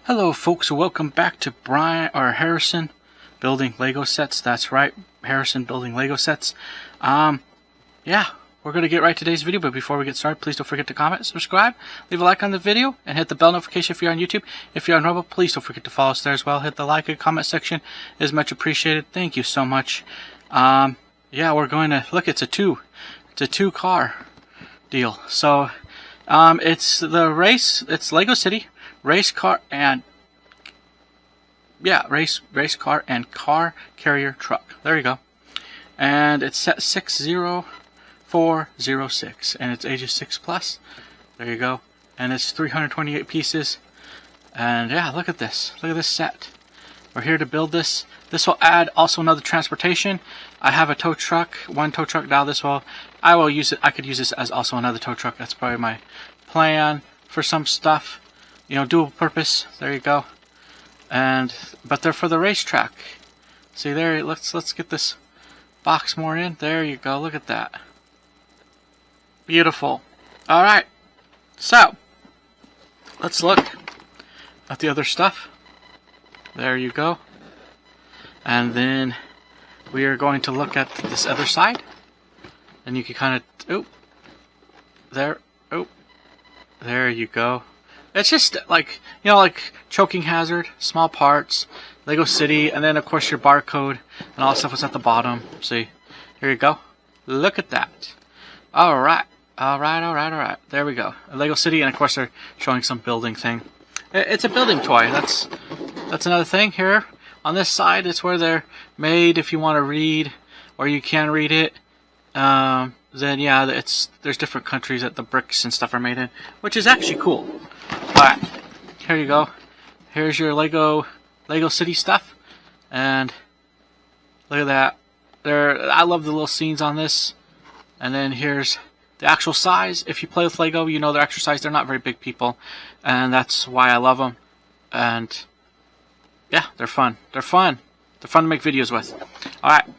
Hello folks, welcome back to Harrison Building Lego Sets. That's right, Harrison Building Lego Sets. Yeah, we're going to get right to today's video, but before we get started, please don't forget to comment, subscribe, leave a like on the video, and hit the bell notification if you're on YouTube. If you're on Rumble, please don't forget to follow us there as well. Hit the like and comment section, it is much appreciated. Thank you so much. Yeah, we're going to, look, it's a two car deal. So, it's Lego City, race car and race car and car carrier truck. There you go. And it's set 60406 and it's ages 6+. There you go. And it's 328 pieces. And yeah, look at this. Look at this set. We're here to build this. This will add also another transportation. I have a tow truck, one tow truck now. I will use it. I could use this as also another tow truck. That's probably my plan for some stuff. You know, dual purpose. There you go. But they're for the racetrack. See there, let's get this box more in. There you go. Look at that. Beautiful. All right. So, let's look at the other stuff. There you go. And then we are going to look at this other side. And you can kind of, there you go. It's just like, you know, like choking hazard, small parts, Lego City, and then of course your barcode and all the stuff is at the bottom. See, here you go. Look at that. All right. There we go. Lego City, and of course they're showing some building thing. It's a building toy. That's another thing here. On this side, it's where they're made if you want to read, or you can read it. Then yeah, there's different countries that the bricks and stuff are made in, which is actually cool. Alright, here you go. Here's your Lego City stuff. And look at that. I love the little scenes on this. And then here's the actual size. If you play with Lego, you know their actual size. They're not very big people. And that's why I love them. And yeah, they're fun. They're fun to make videos with. Alright,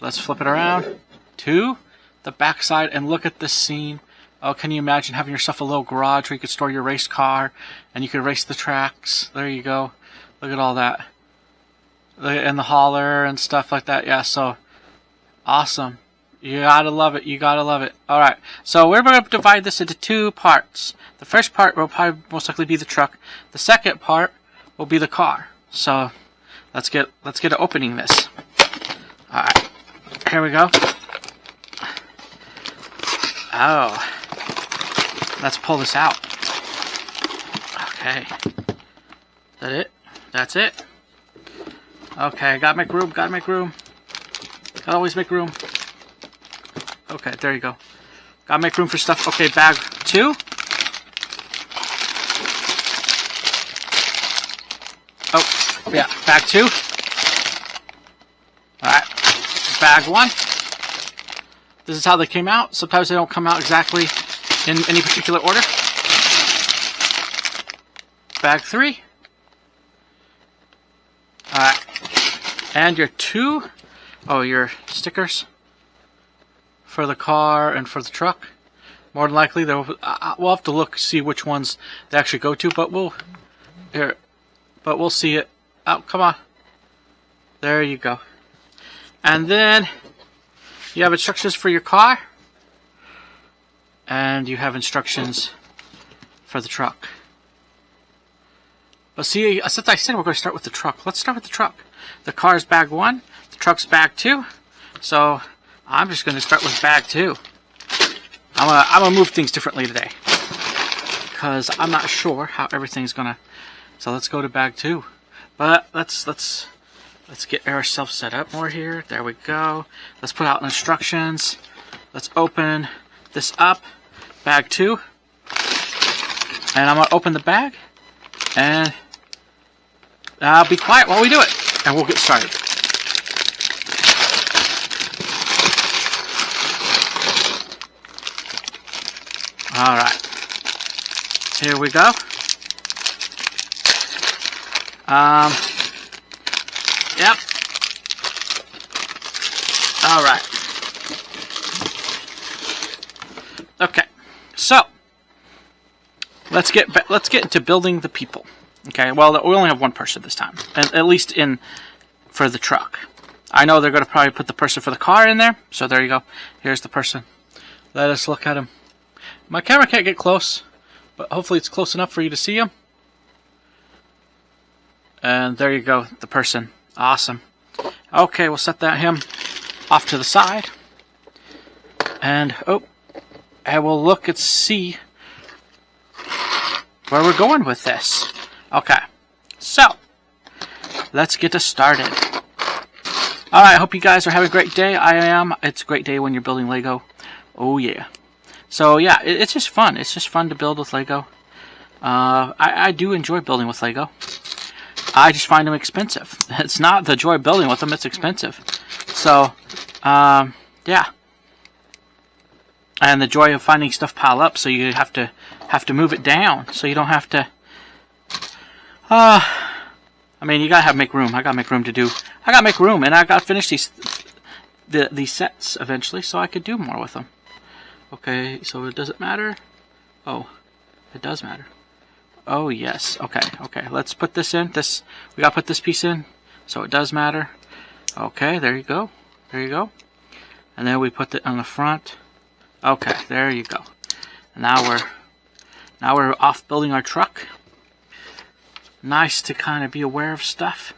let's flip it around to the back side and look at this scene. Oh, can you imagine having yourself a little garage where you could store your race car and you could race the tracks? There you go. Look at all that. And the hauler and stuff like that. Yeah, so awesome. You gotta love it. You gotta love it. Alright, so we're going to divide this into two parts. The first part will probably most likely be the truck. The second part will be the car. So let's get to opening this. Alright, here we go. Oh. Let's pull this out. Okay. That it? That's it? Okay, gotta make room, gotta always make room. Okay, there you go. Gotta make room for stuff. Okay, bag 2. Oh, yeah, bag 2. Alright, bag 1. This is how they came out. Sometimes they don't come out exactly in any particular order. Bag 3. Alright. And your your stickers for the car and for the truck. More than likely, we'll have to look, see which ones they actually go to, but we'll see it. Oh, come on. There you go. And then you have instructions for your car. And you have instructions for the truck. But see, since I said we're going to start with the truck, let's start with the truck. The car's bag 1, the truck's bag 2. So I'm just going to start with bag 2. I'm gonna move things differently today because I'm not sure how everything's gonna. So let's go to bag 2. But let's get ourselves set up more here. There we go. Let's put out instructions. Let's open this up. Bag 2. And I'm going to open the bag. And be quiet while we do it. And we'll get started. Alright. Here we go. Yep. Alright. Okay. So, let's get into building the people. Okay, well, we only have one person this time, at least for the truck. I know they're going to probably put the person for the car in there, so there you go. Here's the person. Let us look at him. My camera can't get close, but hopefully it's close enough for you to see him. And there you go, the person. Awesome. Okay, we'll set him off to the side. And, and we'll look and see where we're going with this. Okay, so let's get us started. Alright, I hope you guys are having a great day. I am. It's a great day when you're building Lego. Oh yeah. So yeah, it's just fun. It's just fun to build with Lego. I do enjoy building with Lego. I just find them expensive. It's not the joy of building with them, it's expensive. So, yeah. And the joy of finding stuff pile up, so you have to move it down, so you don't have to. I mean, you gotta make room. I gotta make room to do. I gotta make room, and I gotta finish these sets eventually, so I could do more with them. Okay, so it doesn't matter. Oh, it does matter. Oh yes. Okay. Okay. Let's put this in. We gotta put this piece in, so it does matter. Okay. There you go. There you go. And then we put it on the front. Okay. There you go. And now we're off building our truck. Nice to kind of be aware of stuff.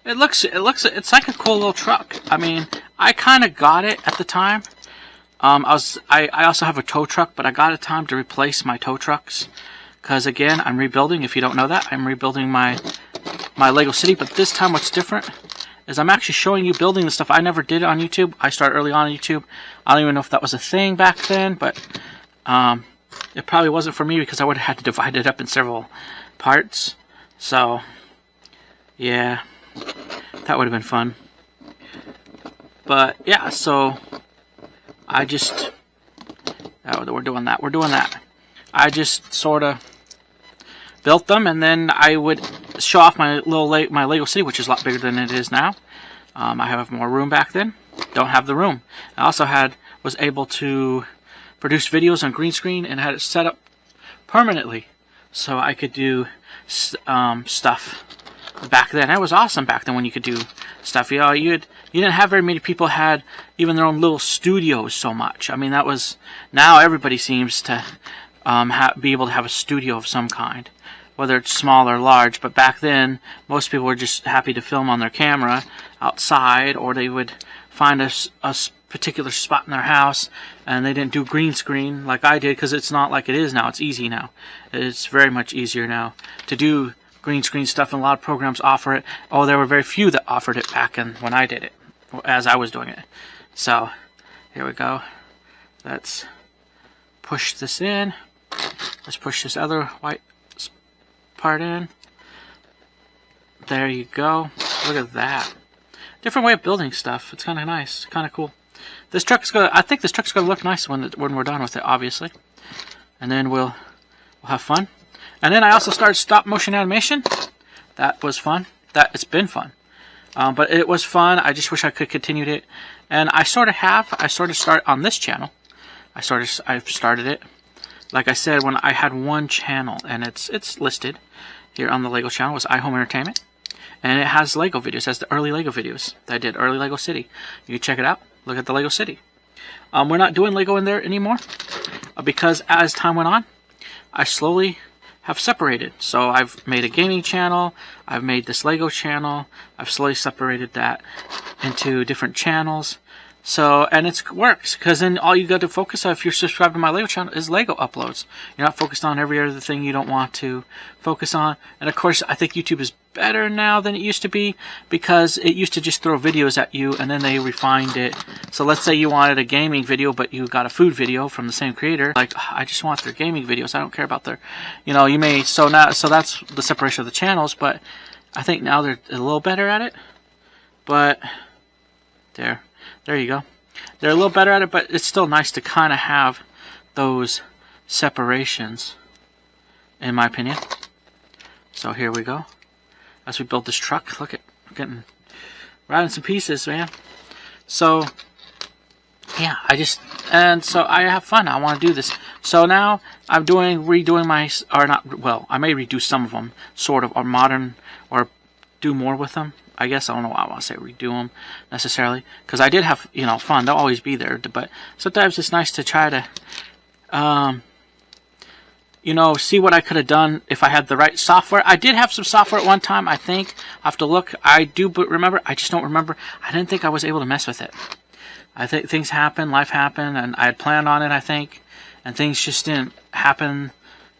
It's like a cool little truck. I mean, I kind of got it at the time. I also have a tow truck, but I got a time to replace my tow trucks. Because again, I'm rebuilding. If you don't know that, I'm rebuilding my Lego City. But this time what's different is I'm actually showing you building the stuff I never did on YouTube. I started early on YouTube. I don't even know if that was a thing back then, but it probably wasn't for me because I would have had to divide it up in several parts. So, yeah, that would have been fun. But, yeah, so I just, we're doing that. We're doing that. I just sort of built them, and then I would show off my Lego City, which is a lot bigger than it is now. I have more room back then. Don't have the room. I also was able to produce videos on green screen and had it set up permanently, so I could do stuff back then. That was awesome back then when you could do stuff. You know, you didn't have very many people had even their own little studios so much. I mean, now everybody seems to be able to have a studio of some kind, whether it's small or large. But back then, most people were just happy to film on their camera outside, or they would find a particular spot in their house, and they didn't do green screen like I did, because it's not like it is now. It's easy now. It's very much easier now to do green screen stuff, and a lot of programs offer it. Oh, there were very few that offered it back when I did it, as I was doing it. So, here we go. Let's push this in. Let's push this other white part in. There you go. Look at that. Different way of building stuff. It's kind of nice. Kind of cool. This truck's gonna. I think this truck's gonna look nice when we're done with it, obviously. And then we'll have fun. And then I also started stop motion animation. That was fun. It's been fun. But it was fun. I just wish I could continue it. And I sort of started on this channel. I've started it. Like I said, when I had one channel, and it's listed here on the Lego channel, was iHome Entertainment. And it has Lego videos. It has the early Lego videos that I did, early Lego City. You can check it out. Look at the Lego City. We're not doing Lego in there anymore because as time went on, I slowly have separated. So I've made a gaming channel. I've made this Lego channel. I've slowly separated that into different channels. So, and it works, because then all you got to focus on if you're subscribed to my Lego channel is Lego uploads. You're not focused on every other thing you don't want to focus on. And of course, I think YouTube is better now than it used to be, because it used to just throw videos at you and then they refined it. So let's say you wanted a gaming video, but you got a food video from the same creator. Like, I just want their gaming videos. I don't care about their, you may, so that's the separation of the channels, but I think now they're a little better at it. But, there you go. They're a little better at it, but it's still nice to kind of have those separations, in my opinion. So here we go. As we build this truck, look at getting right in some pieces, man. So yeah, and so I have fun. I want to do this. So now I'm redoing my, or not, well, I may redo some of them, sort of, or modern, or do more with them. I guess I don't know why I want to say redo them necessarily, because I did have, fun. They'll always be there, but sometimes it's nice to try to, see what I could have done if I had the right software. I did have some software at one time, I think. I have to look. I do remember. I just don't remember. I didn't think I was able to mess with it. I think things happen, life happened, and I had planned on it, I think, and things just didn't happen.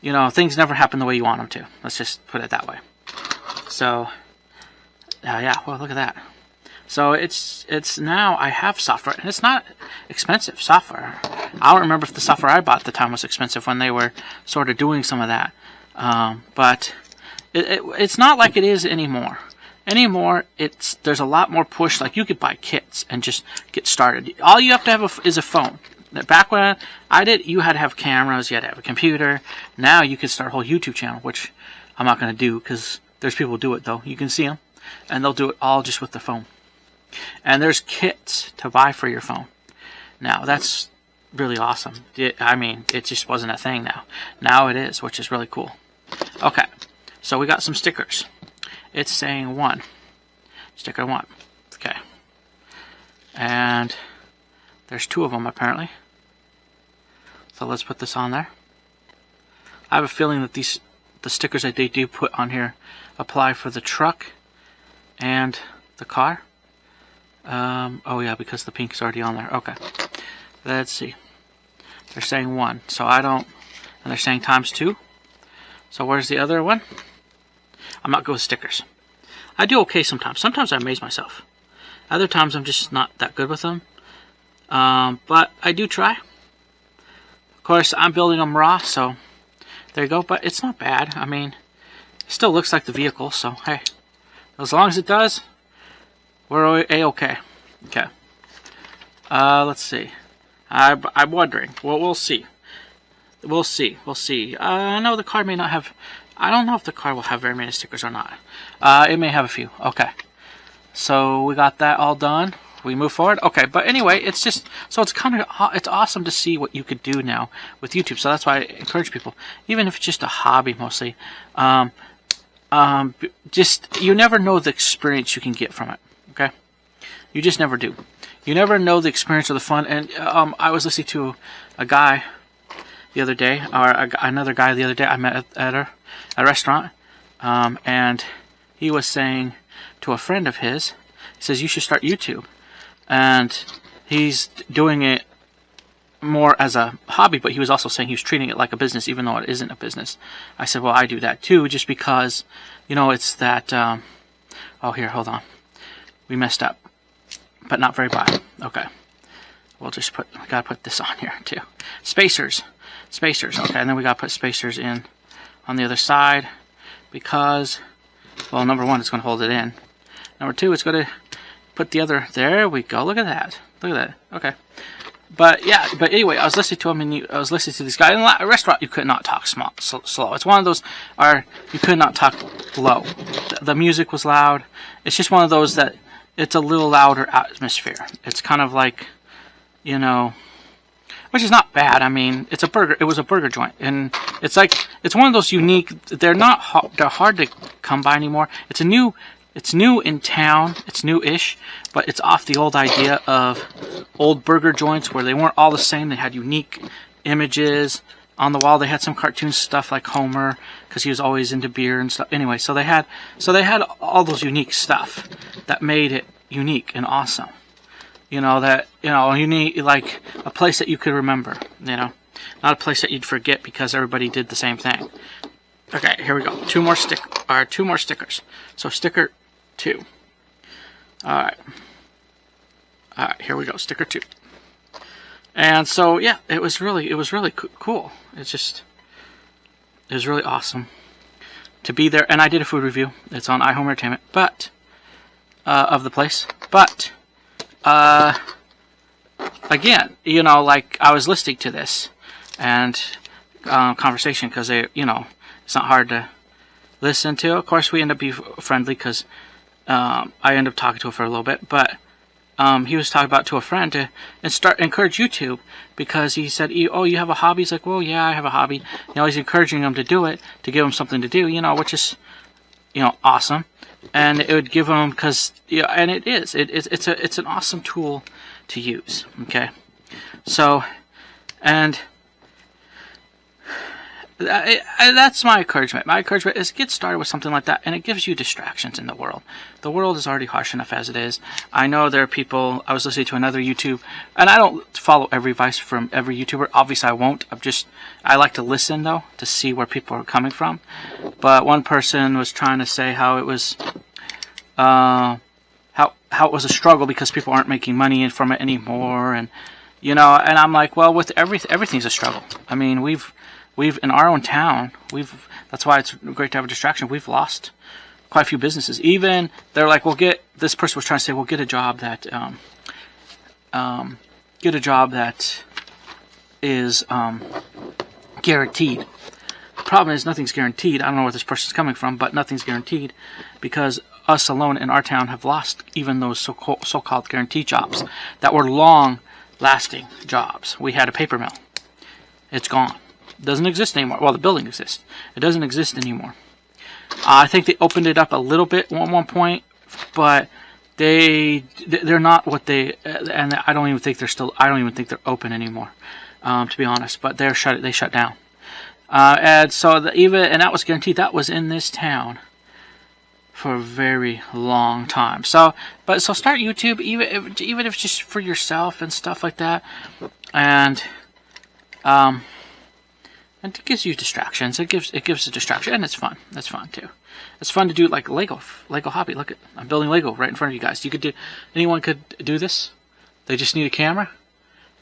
Things never happen the way you want them to. Let's just put it that way. So, yeah, well, look at that. So it's now I have software, and it's not expensive software. I don't remember if the software I bought at the time was expensive when they were sort of doing some of that. But it's not like it is anymore. Anymore, there's a lot more push. Like, you could buy kits and just get started. All you have to have is a phone. Back when I did, you had to have cameras, you had to have a computer. Now you can start a whole YouTube channel, which I'm not going to do because there's people who do it, though. You can see them, and they'll do it all just with the phone. And there's kits to buy for your phone. Now, that's really awesome. It just wasn't a thing now. Now it is, which is really cool. Okay, so we got some stickers. It's saying 1. Sticker 1. Okay. And there's 2 of them, apparently. So let's put this on there. I have a feeling that the stickers that they do put on here apply for the truck and the car. Oh yeah, because the pink is already on there. Okay. Let's see. They're saying 1. So and they're saying ×2. So where's the other one? I'm not good with stickers. I do okay sometimes. Sometimes I amaze myself. Other times I'm just not that good with them. But I do try. Of course, I'm building them raw, so there you go. But it's not bad. It still looks like the vehicle, so hey. As long as it does, we're A-okay. Okay. Let's see. I'm wondering. Well, we'll see. We'll see. No, the car may not have... I don't know if the car will have very many stickers or not. It may have a few. Okay. So we got that all done. We move forward. Okay, but anyway, it's just... So it's awesome to see what you could do now with YouTube. So that's why I encourage people, even if it's just a hobby mostly, just... You never know the experience you can get from it. Okay? You just never do. You never know the experience or the fun. And I was listening to a guy the other day, or another guy the other day I met at a restaurant, and he was saying to a friend of his, he says, you should start YouTube. And he's doing it more as a hobby, but he was also saying he was treating it like a business, even though it isn't a business. I said, well, I do that too, just because, it's that, oh, here, hold on. We messed up, but not very bad. Okay. We'll just gotta put this on here too. Spacers, okay, and then we gotta put spacers in on the other side, because, well, number 1, it's gonna hold it in. Number 2, it's gonna put the other, there we go, look at that, okay. But anyway, I was listening to him, and I was listening to this guy in a restaurant. You could not talk slow. It's one of those, you could not talk low. The music was loud. It's just one of those that it's a little louder atmosphere. It's kind of like, which is not bad. It's a burger. It was a burger joint, and it's one of those unique. They're hard to come by anymore. It's new in town. It's new-ish, but it's off the old idea of old burger joints where they weren't all the same. They had unique images on the wall. They had some cartoon stuff like Homer, because he was always into beer and stuff. Anyway, so they had all those unique stuff that made it unique and awesome. You need like a place that you could remember. Not a place that you'd forget because everybody did the same thing. Okay, here we go. 2 more stickers. So sticker 2. All right, here we go. Sticker 2. And so yeah, it was really cool. It was really awesome to be there. And I did a food review. It's on iHome Entertainment, but of the place. But again, like I was listening to this and conversation, because it's not hard to listen to. Of course, we end up being friendly because I end up talking to her for a little bit, but he was talking about to a friend to encourage YouTube, because he said, "Oh, you have a hobby?" He's like, "Well, yeah, I have a hobby." He's encouraging him to do it, to give him something to do, which is, awesome. And it would give him, because, and it is, it's an awesome tool to use. Okay, so, and that's my encouragement. My encouragement is get started with something like that, and it gives you distractions in the world. The world is already harsh enough as it is. I know there are people. I was listening to another YouTube, and I don't follow every advice from every YouTuber. Obviously, I won't. I like to listen though to see where people are coming from. But one person was trying to say how it was, how it was a struggle because people aren't making money from it anymore, and and I'm like, well, with everything's a struggle. I mean, we've in our own town, that's why it's great to have a distraction. We've lost quite a few businesses. Even they're like, this person was trying to say, we'll get a job that is guaranteed. The problem is nothing's guaranteed. I don't know where this person's coming from, but nothing's guaranteed, because us alone in our town have lost even those so-called guaranteed jobs that were long-lasting jobs. We had a paper mill. It's gone. Doesn't exist anymore. Well, the building exists. It doesn't exist anymore. I think they opened it up a little bit at one point, but they're not what they, and I don't even think they're open anymore, to be honest. But they shut down, and so and that was guaranteed. That was in this town for a very long time. So start YouTube, even if just for yourself and stuff like that, and it gives you distractions. It gives a distraction, and it's fun. That's fun too. It's fun to do like Lego hobby. Look, I'm building Lego right in front of you guys. Anyone could do this. They just need a camera,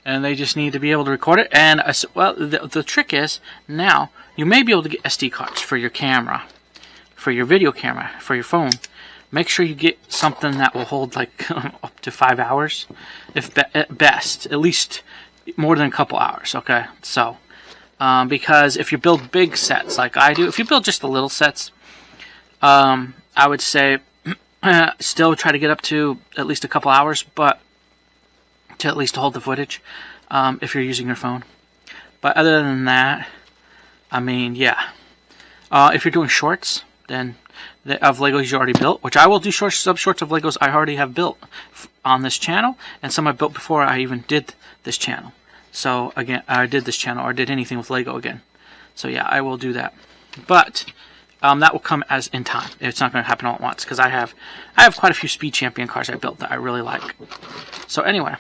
and they just need to be able to record it. And the trick is, now you may be able to get SD cards for your camera, for your video camera, for your phone. Make sure you get something that will hold like up to 5 hours, at best, at least more than a couple hours. Okay, so. Because if you build big sets like I do, if you build just the little sets, I would say still try to get up to at least a couple hours, but to at least hold the footage, if you're using your phone. But other than that, I mean, yeah. If you're doing shorts, then of Legos you already built, which I will do shorts of Legos I already have built on this channel, and some I built before I even did this channel. So again, I did this channel, or did anything with Lego again. So yeah, I will do that. But that will come as in time. It's not going to happen all at once, because I have quite a few Speed Champion cars I built that I really like. So anyway,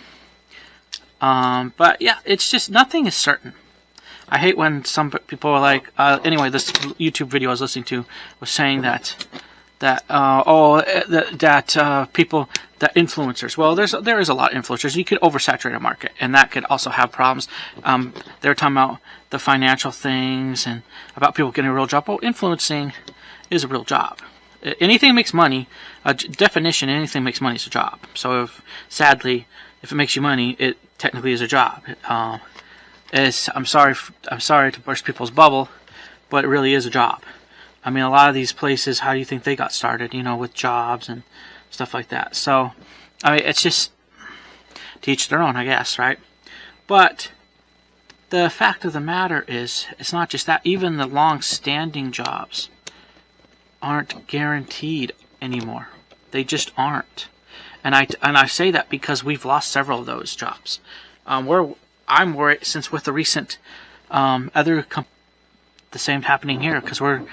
but yeah, it's just nothing is certain. I hate when some people are like, anyway, this YouTube video I was listening to was saying that people, that influencers. Well, there is a lot of influencers. You could oversaturate a market, and that could also have problems. They're talking about the financial things and about people getting a real job. Well, influencing is a real job. Anything that makes money, definition, anything that makes money is a job. So sadly, if it makes you money, it technically is a job. I'm sorry to burst people's bubble, but it really is a job. I mean, a lot of these places, how do you think they got started? With jobs and stuff like that. So, I mean, it's just to each their own, I guess, right? But the fact of the matter is, it's not just that. Even the long-standing jobs aren't guaranteed anymore. They just aren't. And I say that because we've lost several of those jobs. I'm worried, since with the recent the same happening here, because we're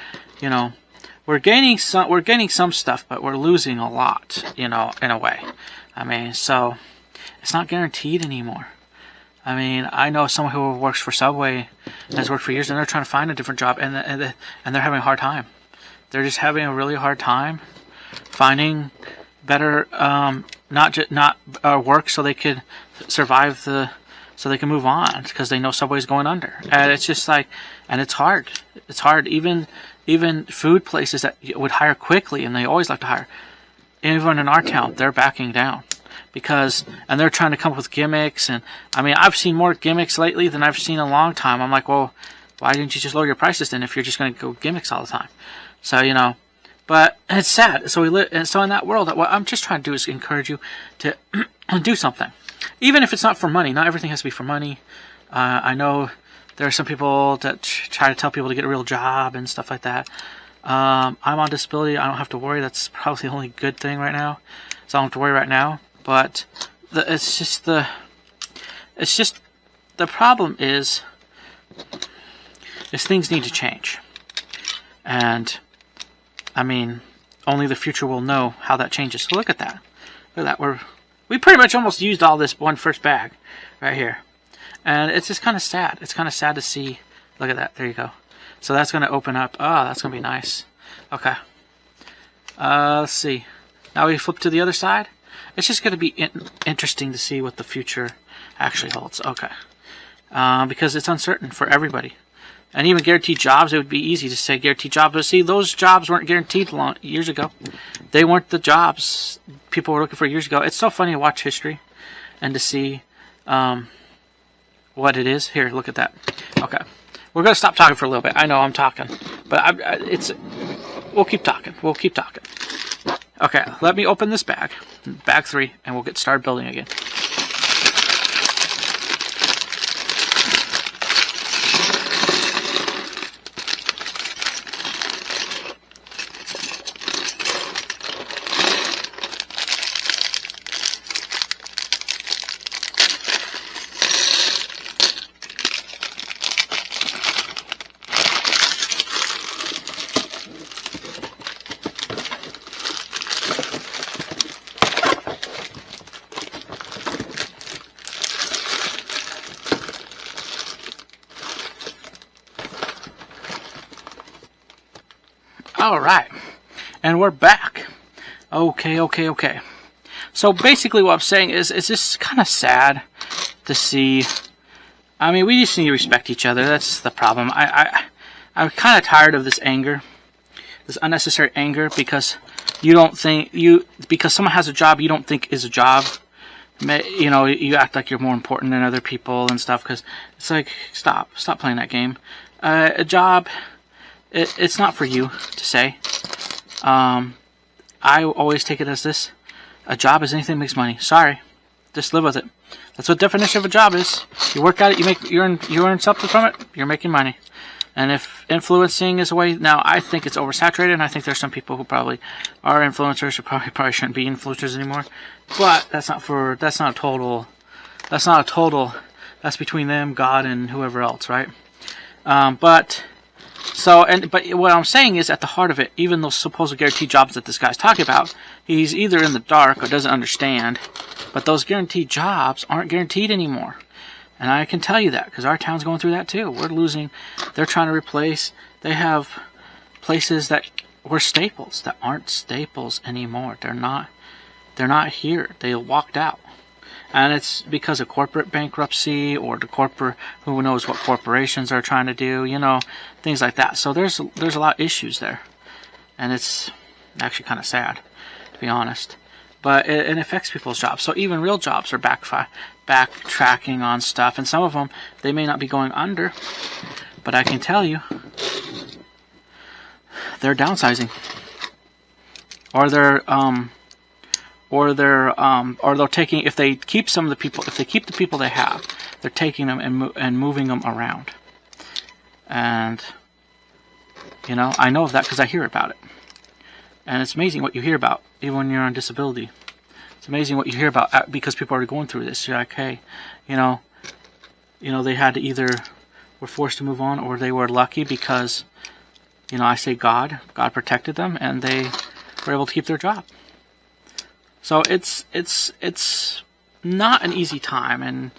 gaining some stuff, but we're losing a lot, in a way. I mean, so it's not guaranteed anymore. I mean, I know someone who works for Subway, has worked for years, and they're trying to find a different job, and they're having a hard time. They're just having a really hard time finding better, not work, so they could survive so they can move on, because they know Subway's going under. And it's just like, and it's hard. It's hard. Even food places that would hire quickly, and they always like to hire, even in our town, they're backing down. And they're trying to come up with gimmicks, and I mean, I've seen more gimmicks lately than I've seen in a long time. I'm like, well, why didn't you just lower your prices then if you're just going to go gimmicks all the time? So, but it's sad. So we live, and so in that world, what I'm just trying to do is encourage you to and do something. Even if it's not for money. Not everything has to be for money. I know there are some people that try to tell people to get a real job and stuff like that. I'm on disability. I don't have to worry. That's probably the only good thing right now. So I don't have to worry right now. But it's just the problem is things need to change. And I mean, only the future will know how that changes. So look at that. Look at that. We pretty much almost used all this first bag right here. And it's just kind of sad. It's kind of sad to see. Look at that. There you go. So that's going to open up. Oh, that's going to be nice. Okay. Let's see. Now we flip to the other side. It's just going to be interesting to see what the future actually holds. Okay. Because it's uncertain for everybody. And even guaranteed jobs, it would be easy to say guaranteed jobs. But see, those jobs weren't guaranteed years ago. They weren't the jobs people were looking for years ago. It's so funny to watch history and to see what it is. Here, look at that. Okay. We're going to stop talking for a little bit. I know I'm talking. But we'll keep talking. We'll keep talking. Okay, let me open this bag. Bag 3, and we'll get started building again. Alright, and we're back. Okay. So basically what I'm saying is it's just kind of sad to see. I mean, we just need to respect each other. That's the problem. I'm kind of tired of this anger, this unnecessary anger, because because someone has a job you don't think is a job. You know, you act like you're more important than other people and stuff, because it's like, stop playing that game. A job, it's not for you to say. I always take it as this: a job is anything that makes money. Sorry, just live with it. That's what the definition of a job is. You work at it, you earn something from it. You're making money. And if influencing is a way, now I think it's oversaturated, and I think there's some people who probably are influencers who probably shouldn't be influencers anymore. But that's not a total. That's between them, God, and whoever else, right? But what I'm saying is, at the heart of it, even those supposed guaranteed jobs that this guy's talking about, he's either in the dark or doesn't understand. But those guaranteed jobs aren't guaranteed anymore. And I can tell you that, because our town's going through that too. We're losing. They're trying to replace. They have places that were staples that aren't staples anymore. They're not here. They walked out. And it's because of corporate bankruptcy, or who knows what corporations are trying to do, things like that. So there's a lot of issues there. And it's actually kind of sad, to be honest. But it affects people's jobs. So even real jobs are backtracking on stuff. And some of them, they may not be going under. But I can tell you, they're downsizing. Or they're taking, if they keep some of the people, if they keep the people they have, they're taking them and moving them around. And, I know of that because I hear about it. And it's amazing what you hear about, even when you're on disability. It's amazing what you hear about, because people are going through this. You're like, hey, they had to either were forced to move on, or they were lucky because, I say God protected them, and they were able to keep their job. So it's not an easy time, and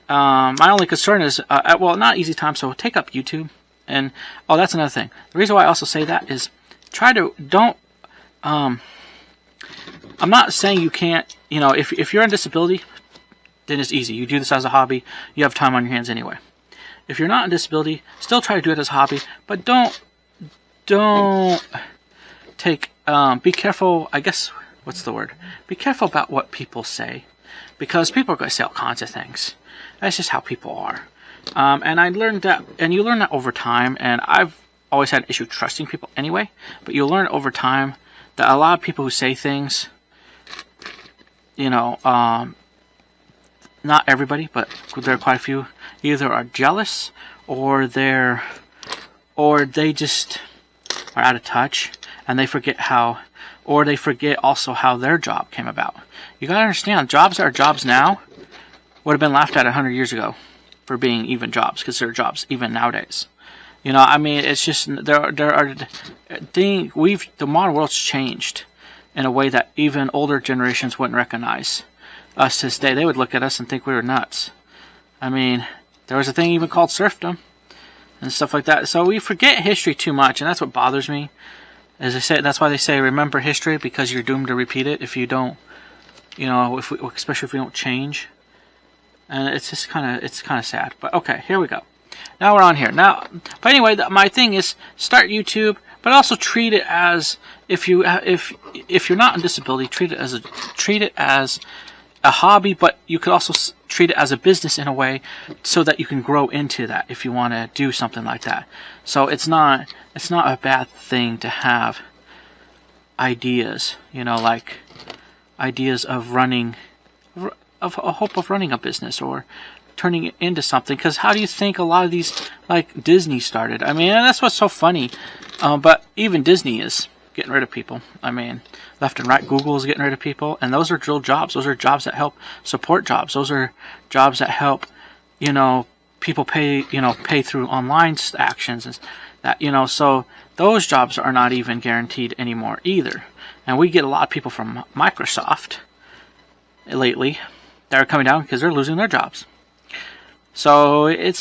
my only concern is, not easy time. So take up YouTube, and that's another thing. The reason why I also say that is, I'm not saying you can't. If you're on disability, then it's easy. You do this as a hobby. You have time on your hands anyway. If you're not on disability, still try to do it as a hobby, but don't take. Be careful. I guess. What's the word? Be careful about what people say, because people are going to say all kinds of things. That's just how people are. And I learned that, and you learn that over time, and I've always had an issue trusting people anyway, but you'll learn over time that a lot of people who say things, you know, not everybody, but there are quite a few, either are jealous or they just are out of touch and they forget how, or they forget also how their job came about. You gotta understand, jobs that are jobs now would have been laughed at 100 years ago for being even jobs, because they're jobs even nowadays. You know, I mean, it's just there are things. The modern world's changed in a way that even older generations wouldn't recognize us to this day. They would look at us and think we were nuts. I mean, there was a thing even called serfdom and stuff like that. So we forget history too much, and that's what bothers me. As I say, that's why they say remember history, because you're doomed to repeat it if you don't. You know, especially if we don't change. And it's just kind of sad. But okay, here we go. Now we're on here. Now, but anyway, my thing is start YouTube, but also treat it as if you're not on disability, treat it as a hobby, but you could also treat it as a business in a way so that you can grow into that if you want to do something like that. So it's not a bad thing to have ideas, you know, like ideas of running a business or turning it into something. Because how do you think a lot of these, like Disney started? I mean, that's what's so funny. But even Disney is getting rid of people. I mean, left and right, Google is getting rid of people, and those are real jobs. Those are jobs that help support jobs. Those are jobs that help, you know, people pay through online actions and that, you know. So those jobs are not even guaranteed anymore either. And we get a lot of people from Microsoft lately that are coming down because they're losing their jobs. So I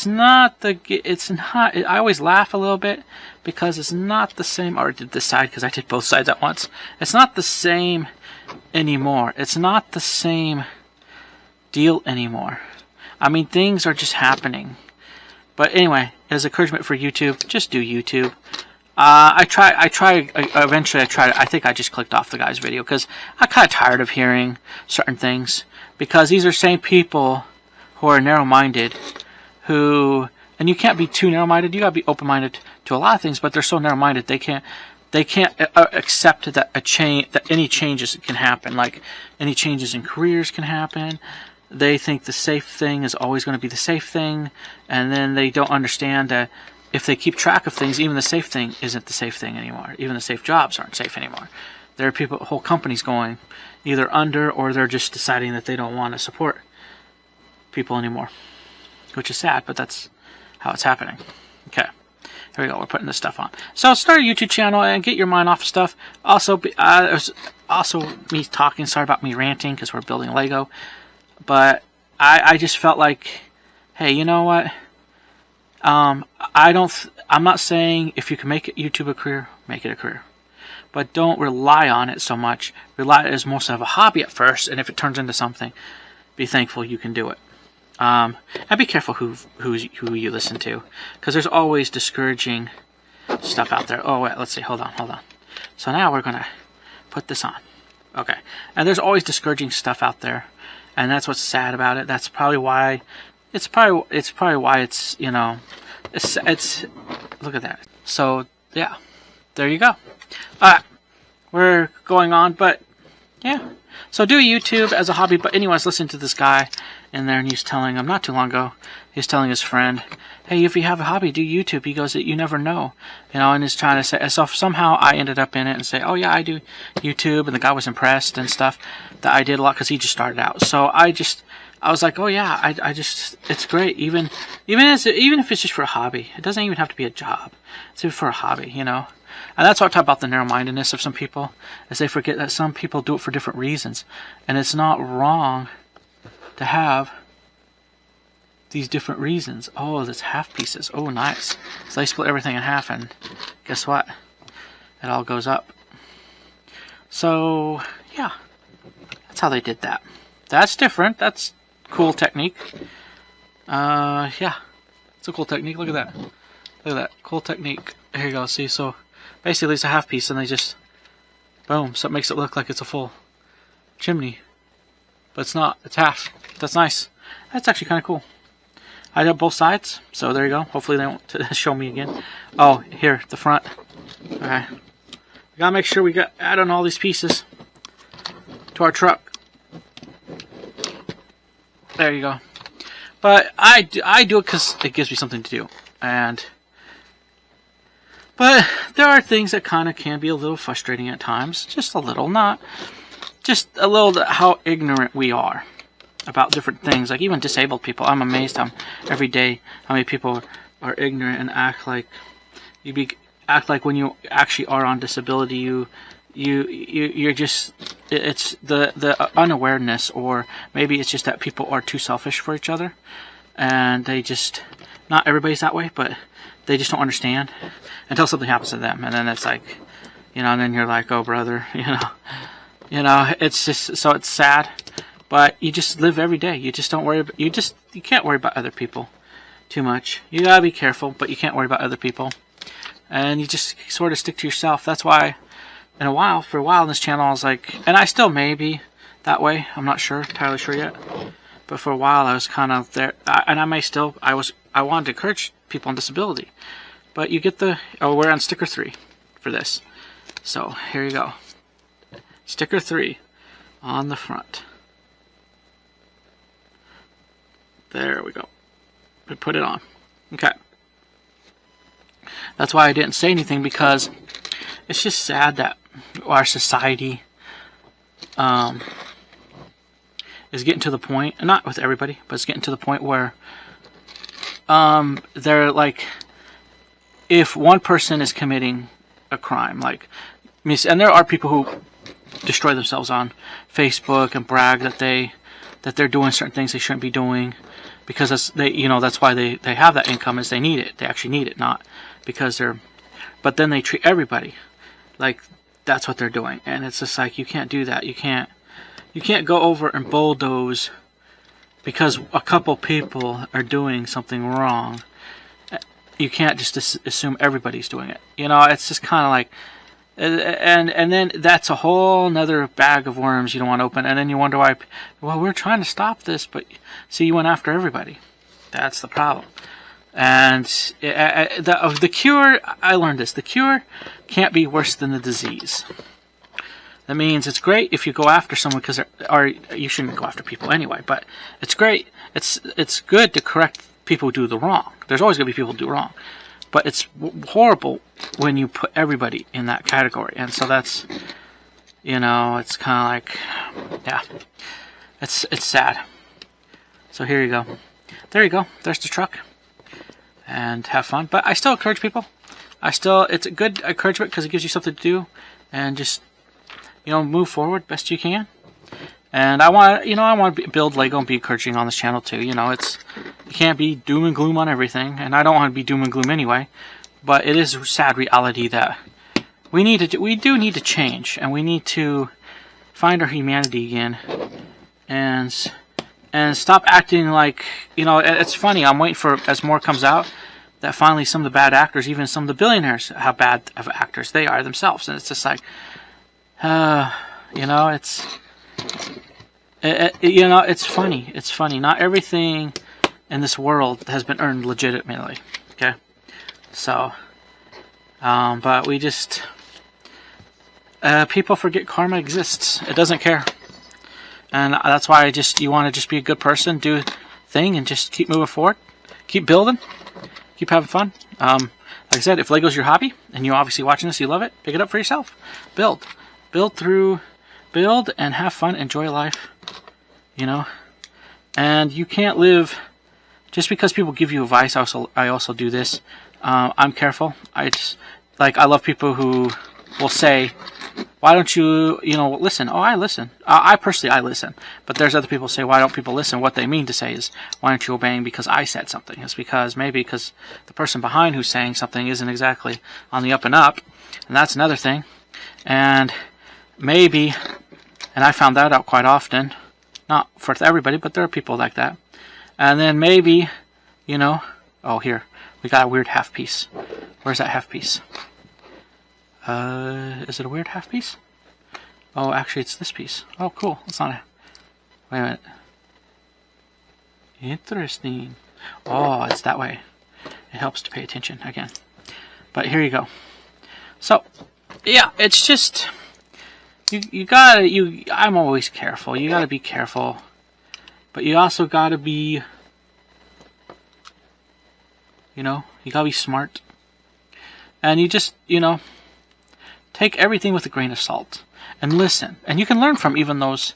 always laugh a little bit because it's not the same. Or I did this side because I did both sides at once. It's not the same anymore. It's not the same deal anymore. I mean, things are just happening. But anyway, as encouragement for YouTube, just do YouTube. Eventually I think I just clicked off the guy's video because I'm kind of tired of hearing certain things, because these are same people who are narrow-minded, and you can't be too narrow-minded. You gotta be open-minded to a lot of things, but they're so narrow-minded they can't accept that any changes can happen. Like any changes in careers can happen. They think the safe thing is always going to be the safe thing, and then they don't understand that if they keep track of things, even the safe thing isn't the safe thing anymore. Even the safe jobs aren't safe anymore. There are whole companies going either under, or they're just deciding that they don't want to support people anymore, which is sad, but that's how it's happening. Okay, here we go. We're putting this stuff on. So start a YouTube channel and get your mind off of stuff. Also, me talking. Sorry about me ranting because we're building Lego, but I just felt like, hey, you know what? I'm not saying if you can make YouTube a career, make it a career. But don't rely on it so much. Rely as most of a hobby at first, and if it turns into something, be thankful you can do it. And be careful who you listen to, because there's always discouraging stuff out there. Oh wait, let's see. Hold on. So now we're gonna put this on. Okay. And there's always discouraging stuff out there, and that's what's sad about it. That's probably why. It's probably why it's, you know, it's look at that. So yeah, there you go. Alright, we're going on, but yeah. So do YouTube as a hobby. But anyways, listen to this guy in there, and he's telling him not too long ago. He's telling his friend, "Hey, if you have a hobby, do YouTube." He goes, "You never know, you know." And he's trying to say. So somehow I ended up in it and say, "Oh yeah, I do YouTube," and the guy was impressed and stuff that I did a lot because he just started out. So I was like, oh yeah, it's great. Even if it's just for a hobby, it doesn't even have to be a job. It's even for a hobby, you know. And that's what I talk about, the narrow-mindedness of some people, is they forget that some people do it for different reasons, and it's not wrong to have these different reasons. Oh, there's half pieces. Oh, nice. So they split everything in half, and guess what? It all goes up. So yeah, that's how they did that. That's different. That's cool technique. Yeah, it's a cool technique. Look at that. Look at that. Cool technique. Here you go. See, so basically it's a half piece, and they just boom. So it makes it look like it's a full chimney, but it's not. It's half. That's nice. That's actually kind of cool. I did both sides, so there you go. Hopefully they won't show me again. Oh, here, the front. Okay. We gotta make sure we add on all these pieces to our truck. There you go. But I do it because it gives me something to do. But there are things that kind of can be a little frustrating at times. Just a little, not just a little, how ignorant we are about different things. Like even disabled people. I'm amazed every day how many people are ignorant and act like when you actually are on disability, you're just, it's the unawareness, or maybe it's just that people are too selfish for each other, and they just, not everybody's that way, but they just don't understand until something happens to them, and then it's like, and then you're like, oh brother, it's just, so it's sad, but you just live every day. You just don't worry, you can't worry about other people too much. You gotta be careful, but you can't worry about other people, and you just sort of stick to yourself. That's why for a while in this channel, I was like, and I still may be that way, I'm not entirely sure yet, but for a while I was kind of there, and I wanted to encourage people on disability, but you get we're on sticker 3 for this, so here you go, sticker 3 on the front, there we go, we put it on, okay, that's why I didn't say anything, because it's just sad that our society is getting to the point, and not with everybody, but it's getting to the point where they're like, if one person is committing a crime, like, and there are people who destroy themselves on Facebook and brag that they're doing certain things they shouldn't be doing, because that's why they have that income, is they need it. They actually need it, not because but then they treat everybody like that's what they're doing, and it's just like, you can't do that. You can't go over and bulldoze because a couple people are doing something wrong. You can't just assume everybody's doing it. It's just kind of like, and then that's a whole nother bag of worms you don't want to open, and then you wonder why. Well, we're trying to stop this, but see, you went after everybody. That's the problem. And the cure, I learned this, the cure can't be worse than the disease. That means it's great if you go after someone, or you shouldn't go after people anyway, but it's great, it's good to correct people who do the wrong. There's always going to be people who do wrong, but it's horrible when you put everybody in that category. And so that's, it's kind of like, yeah, it's sad. So here you go. There you go. There's the truck. And have fun. But I still encourage people. It's a good encouragement because it gives you something to do, and just, move forward best you can. And I want to build Lego and be encouraging on this channel too. You can't be doom and gloom on everything, and I don't want to be doom and gloom anyway. But it is a sad reality that we do need to change, and we need to find our humanity again, and stop acting like, it's funny, I'm waiting for, as more comes out, that finally some of the bad actors, even some of the billionaires, how bad of actors they are themselves. And it's just like, it's funny. It's funny. Not everything in this world has been earned legitimately. Okay? So, but we just, people forget karma exists. It doesn't care. And that's why you want to just be a good person, do a thing, and just keep moving forward. Keep building. Keep having fun. Like I said, if Lego's your hobby, and you're obviously watching this, you love it, pick it up for yourself. Build and have fun, enjoy life. And you can't live, just because people give you advice, I also do this. I'm careful. I love people who will say, why don't you, listen? Oh, I listen. I personally listen. But there's other people who say, why don't people listen? What they mean to say is, why aren't you obeying because I said something? It's because the person behind who's saying something isn't exactly on the up and up. And that's another thing. And maybe, and I found that out quite often, not for everybody, but there are people like that. And then maybe, oh, here, we got a weird half piece. Where's that half piece? Is it a weird half piece? Oh, actually, it's this piece. Oh, cool. It's not a... Wait a minute. Interesting. Oh, it's that way. It helps to pay attention again. But here you go. So, yeah, it's just... I'm always careful. You gotta be careful. but you also gotta be, you gotta be smart. And you just, take everything with a grain of salt and listen. And you can learn from even those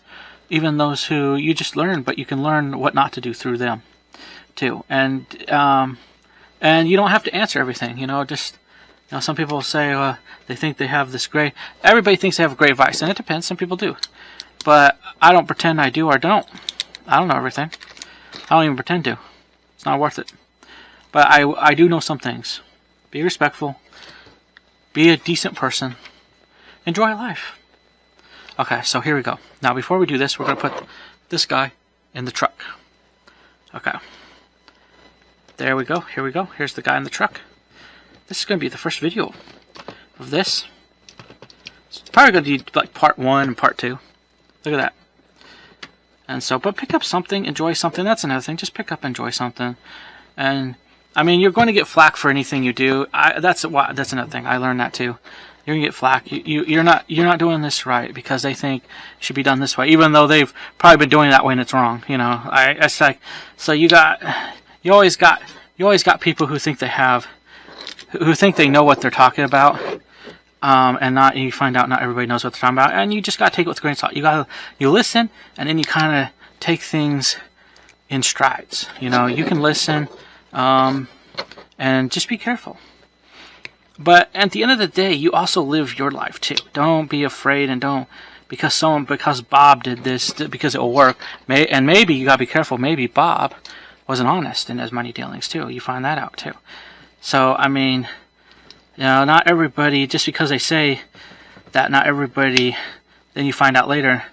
who you just learn, but you can learn what not to do through them too. And you don't have to answer everything. Some people say they think they have this great. Everybody thinks they have great advice, and it depends. Some people do, but I don't pretend I do or don't. I don't know everything. I don't even pretend to. It's not worth it. But I do know some things. Be respectful. Be a decent person. Enjoy life. Okay, so here we go. Now, before we do this, we're going to put this guy in the truck. Okay. There we go. Here we go. Here's the guy in the truck. This is going to be the first video of this. It's probably going to be like part 1 and part 2. Look at that. And so, but pick up something, enjoy something. That's another thing. Just pick up, enjoy something. And, I mean, you're going to get flack for anything you do. That's another thing. I learned that too. You're gonna get flack. You're not doing this right because they think it should be done this way, even though they've probably been doing it that way and it's wrong. It's like, so you always got people who think they know what they're talking about, and you find out not everybody knows what they're talking about, and you just gotta take it with a grain of salt. You listen, and then you kind of take things in strides. You can listen, and just be careful. But at the end of the day, you also live your life too. Don't be afraid, and don't because Bob did this because it will work. Maybe you gotta be careful. Maybe Bob wasn't honest in his money dealings too. You find that out too. So I mean, not everybody, just because they say that, not everybody. Then you find out later,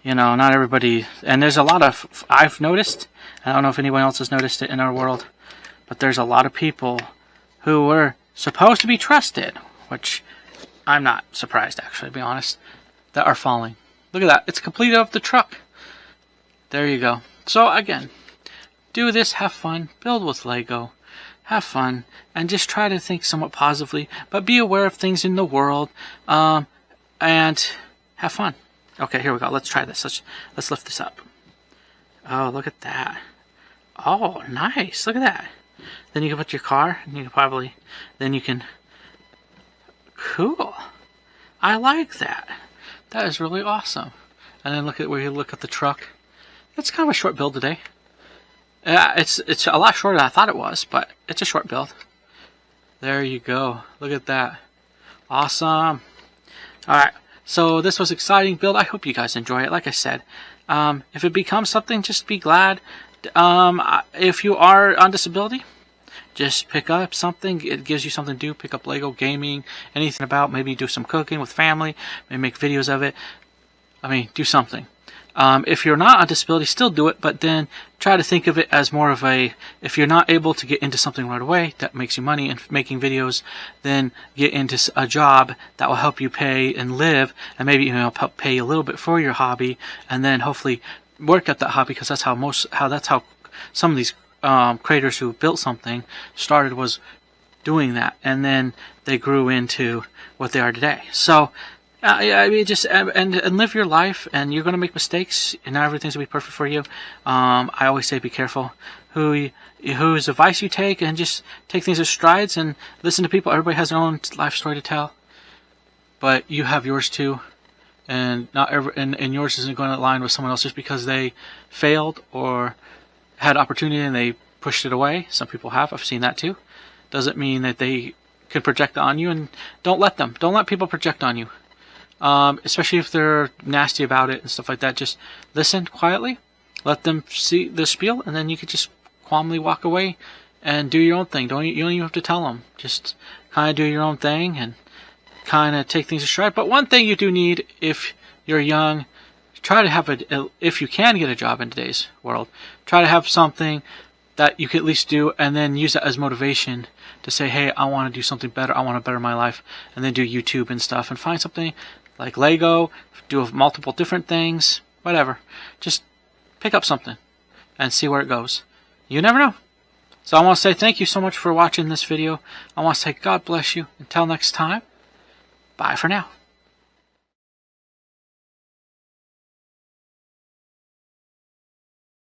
not everybody. And there's a lot of I've noticed. I don't know if anyone else has noticed it in our world, but there's a lot of people who were supposed to be trusted, which I'm not surprised, actually, to be honest, that are falling. Look at that. It's completed of the truck. There you go. So, again, do this, have fun, build with Lego, have fun, and just try to think somewhat positively, but be aware of things in the world, and have fun. Okay, here we go. Let's try this. Let's lift this up. Oh, look at that. Oh, nice. Look at that. Then you can put your car, and cool. I like that. That is really awesome. And then look at the truck. It's kind of a short build today. It's a lot shorter than I thought it was, but it's a short build. There you go. Look at that. Awesome. Alright, so this was an exciting build. I hope you guys enjoy it. Like I said, if it becomes something, just be glad. If you are on disability, just pick up something. It gives you something to do. Pick up Lego, gaming, anything about. Maybe do some cooking with family. Maybe make videos of it. Do something. If you're not on disability, still do it, but then try to think of it as more of if you're not able to get into something right away that makes you money and making videos, then get into a job that will help you pay and live, and maybe help pay a little bit for your hobby, and then hopefully work at that hobby, because that's how some of these creators who built something started, was doing that, and then they grew into what they are today. So just and live your life, and you're going to make mistakes, and not everything's going to be perfect for you. I always say be careful whose advice you take, and just take things as strides and listen to people. Everybody has their own life story to tell, but you have yours too, and and yours isn't going to align with someone else just because they failed or had opportunity and they pushed it away. Some people have. I've seen that too. Doesn't mean that they can project on you, and don't let people project on you. Especially if they're nasty about it and stuff like that. Just listen quietly, let them see the spiel, and then you can just calmly walk away and do your own thing. You don't even have to tell them. Just kind of do your own thing and kind of take things a stride. But one thing you do need, if you're young, try to have if you can get a job in today's world, try to have something that you can at least do, and then use that as motivation to say, hey, I want to do something better, I want to better my life, and then do YouTube and stuff, and find something like Lego, do multiple different things, whatever. Just pick up something and see where it goes. You never know. So I want to say thank you so much for watching this video. I want to say God bless you. Until next time, bye for now.